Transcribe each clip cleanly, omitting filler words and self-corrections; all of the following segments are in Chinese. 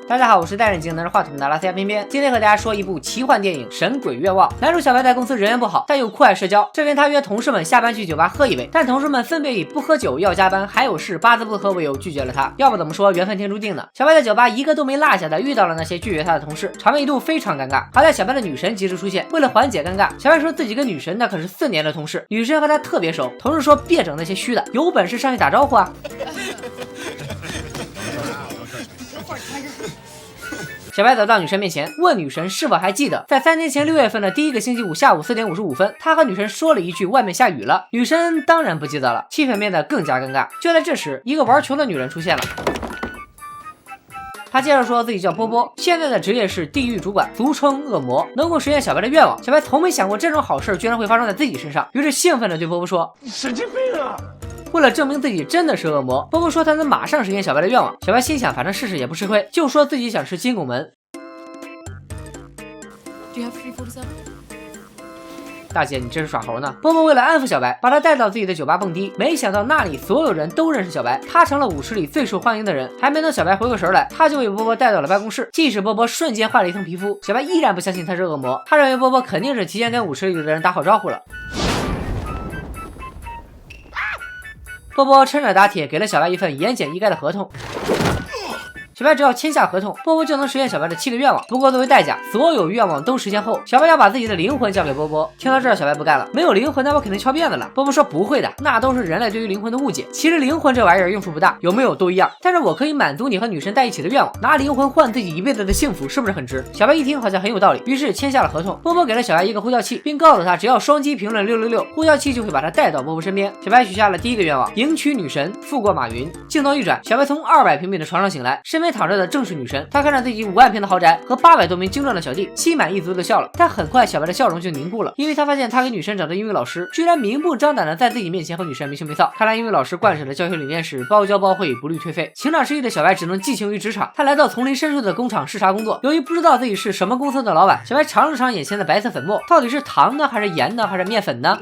大家好，我是戴眼镜拿着话筒的拉斯加偏偏，今天和大家说一部奇幻电影《神鬼愿望》。男主小白在公司人缘不好，但又酷爱社交。这天他约同事们下班去酒吧喝一杯，但同事们分别以不喝酒要加班，还有事八字不合为由拒绝了他。要不怎么说缘分天注定呢？小白在酒吧一个都没落下的遇到了那些拒绝他的同事，场面一度非常尴尬。好在小白的女神及时出现，为了缓解尴尬，小白说自己跟女神那可是4年的同事，女神和他特别熟。同事说别整那些虚的，有本事上去打招呼啊！小白走到女神面前，问女神是否还记得，在3年前6月份的第一个星期五下午4点55分，他和女神说了一句外面下雨了。女神当然不记得了，气氛变得更加尴尬。就在这时，一个玩球的女人出现了。他介绍说自己叫波波，现在的职业是地狱主管，俗称恶魔，能够实现小白的愿望。小白从没想过这种好事居然会发生在自己身上，于是兴奋地对波波说：“你神经病啊！”为了证明自己真的是恶魔，波波说他能马上实现小白的愿望。小白心想，反正试试也不吃亏，就说自己想吃金拱门。大姐，你这是耍猴呢？波波为了安抚小白，把他带到自己的酒吧蹦迪，没想到那里所有人都认识小白，他成了舞池里最受欢迎的人。还没等小白回过神来，他就被波波带到了办公室。即使波波瞬间换了一层皮肤，小白依然不相信他是恶魔，他认为波波肯定是提前跟舞池里的人打好招呼了。波波趁热打铁，给了小白一份言简意赅的合同。小白只要签下合同，波波就能实现小白的7个愿望。不过作为代价，所有愿望都实现后，小白要把自己的灵魂交给波波。听到这儿，小白不干了，没有灵魂，那我肯定翘辫子了。波波说不会的，那都是人类对于灵魂的误解。其实灵魂这玩意儿用处不大，有没有都一样。但是我可以满足你和女神在一起的愿望，拿灵魂换自己一辈子的幸福，是不是很值？小白一听好像很有道理，于是签下了合同。波波给了小白一个呼叫器，并告诉他只要双击评论666，呼叫器就会把他带到波波身边。小白许下了第一个愿望，迎娶女神，富过马云。镜头一转，小白从200平米的床上醒来，身边躺着的正是女神。他看着自己5万平的豪宅和800多名精壮的小弟，心满意足的笑了。但很快小白的笑容就凝固了，因为他发现他给女神找的英语老师居然明目张胆的在自己面前和女神没羞没臊。看来英语老师贯彻的教学理念是包教包会，不虑退费。情场失意的小白只能寄情于职场，他来到丛林深处的工厂视察工作。由于不知道自己是什么公司的老板，小白尝了尝眼前的白色粉末，到底是糖呢还是盐呢还是面粉呢？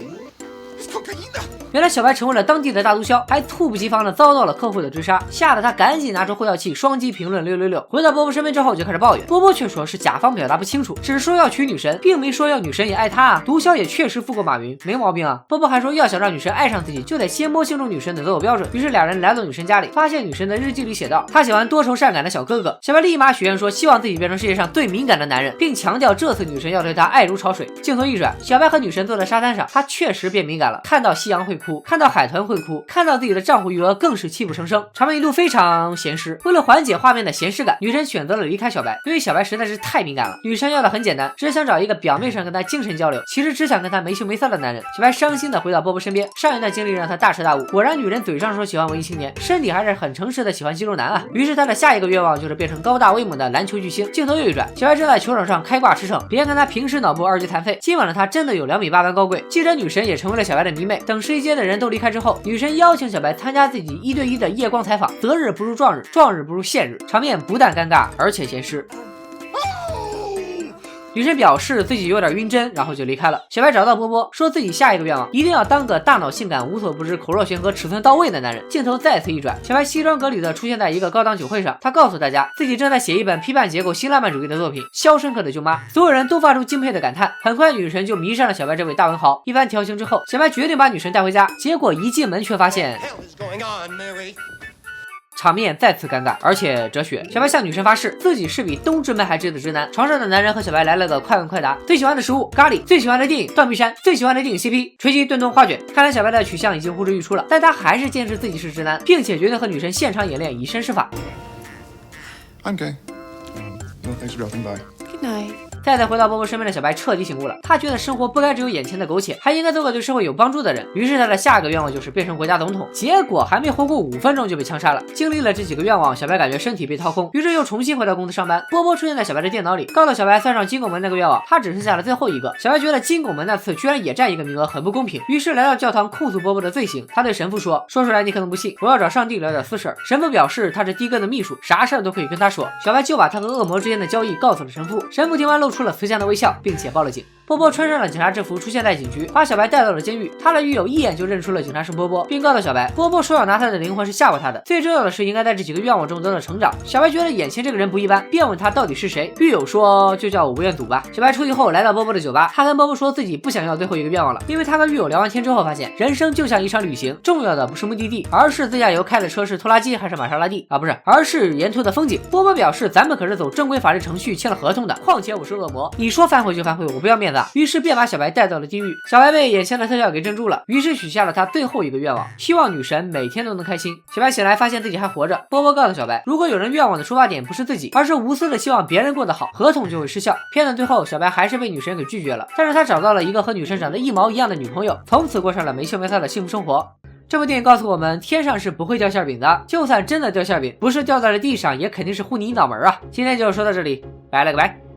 原来小白成为了当地的大毒枭，还猝不及防的遭到了客户的追杀，吓得他赶紧拿出呼叫器双击评论666。回到波波身边之后就开始抱怨，波波却说是甲方表达不清楚，只说要娶女神，并没说要女神也爱他啊。毒枭也确实富过马云，没毛病啊。波波还说要想让女神爱上自己，就得先摸清楚女神的择偶标准。于是2人来到女神家里，发现女神的日记里写道，她喜欢多愁善感的小哥哥。小白立马许愿说希望自己变成世界上最敏感的男人，并强调这次女神要对他爱如潮水。镜头一转，小白和女神坐在沙滩上，她确实变敏感了，看到夕阳会哭，看到海豚会哭，看到自己的丈夫余额更是泣不成声，场面一度非常咸湿。为了缓解画面的咸湿感，女神选择了离开小白，因为小白实在是太敏感了。女神要的很简单，只想找一个表面上跟他精神交流，其实只想跟他没羞没臊的男人。小白伤心的回到波波身边，上一段经历让他大彻大悟，果然女人嘴上说喜欢文艺青年，身体还是很诚实的喜欢肌肉男啊。于是他的下一个愿望就是变成高大威猛的篮球巨星。镜头又一转，小白正在球场上开挂驰骋，别看他平时脑部2级残废，今晚的他真的有2米8般高贵。记者女神也成为了小白的迷妹。等试衣间的人都离开之后，女神邀请小白参加自己1对1的夜光采访，择日不如撞日，撞日不如现日，场面不但尴尬，而且咸湿。女神表示自己有点晕针，然后就离开了。小白找到波波，说自己下一个愿望一定要当个大脑性感、无所不知、口若悬河、尺寸到位的男人。镜头再次一转，小白西装革履的出现在一个高档酒会上，他告诉大家自己正在写一本批判结构新浪漫主义的作品《肖申克的舅妈》。所有人都发出敬佩的感叹。很快女神就迷上了小白这位大文豪。一番调情之后，小白决定把女神带回家，结果一进门却发现场面再次尴尬，而且哲学。小白向女神发誓，自己是比冬至麦还直的直男。床上的男人和小白来了个快问快答：最喜欢的食物咖喱，最喜欢的电影断臂山，最喜欢的电影 CP 锤击、炖冬、花卷。看来小白的取向已经呼之欲出了，但他还是坚持自己是直男，并且决定和女神现场演练以身试法。I'm gay. No, thanks for dropping by. Good night. 再次回到波波身边的小白彻底醒悟了，他觉得生活不该只有眼前的苟且，还应该做个对社会有帮助的人。于是他的下一个愿望就是变成国家总统，结果还没活过5分钟就被枪杀了。经历了这几个愿望，小白感觉身体被掏空，于是又重新回到公司上班。波波出现在小白的电脑里，告诉小白算上金拱门那个愿望，他只剩下了最后一个。小白觉得金拱门那次居然也占一个名额，很不公平，于是来到教堂控诉波波的罪行。他对神父说出来你可能不信，我要找上帝聊点私事。神父表示他是的哥的秘书，啥事都可以跟他说。小白就把他和恶魔之间的交易告诉了神父。神父听完露出了慈祥的微笑，并且报了警。波波穿上了警察制服，出现在警局，把小白带到了监狱。他的狱友一眼就认出了警察是波波，并告诉小白，波波说要拿他的灵魂是吓唬他的，最重要的是应该在这几个愿望中得到成长。小白觉得眼前这个人不一般，便问他到底是谁。狱友说就叫我吴彦祖吧。小白出狱后来到波波的酒吧，他跟波波说自己不想要最后一个愿望了，因为他跟狱友聊完天之后发现，人生就像一场旅行，重要的不是目的地，而是自驾游开的车是拖拉机还是玛莎拉蒂啊，不是，而是沿途的风景。波波表示咱们可是走正规法律程序签了合同的，况且我是恶魔，你说反悔就反悔，我不要面子啊。于是便把小白带到了地狱。小白被眼前的特效给镇住了，于是许下了他最后一个愿望，希望女神每天都能开心。小白醒来发现自己还活着。波波告诉小白，如果有人愿望的出发点不是自己，而是无私的希望别人过得好，合同就会失效。片段最后，小白还是被女神给拒绝了，但是他找到了一个和女神长得一毛一样的女朋友，从此过上了没羞没臊的幸福生活。这部电影告诉我们，天上是不会掉馅饼的，就算真的掉馅饼，不是掉在了地上，也肯定是糊你脑门啊！今天就说到这里，拜了个拜。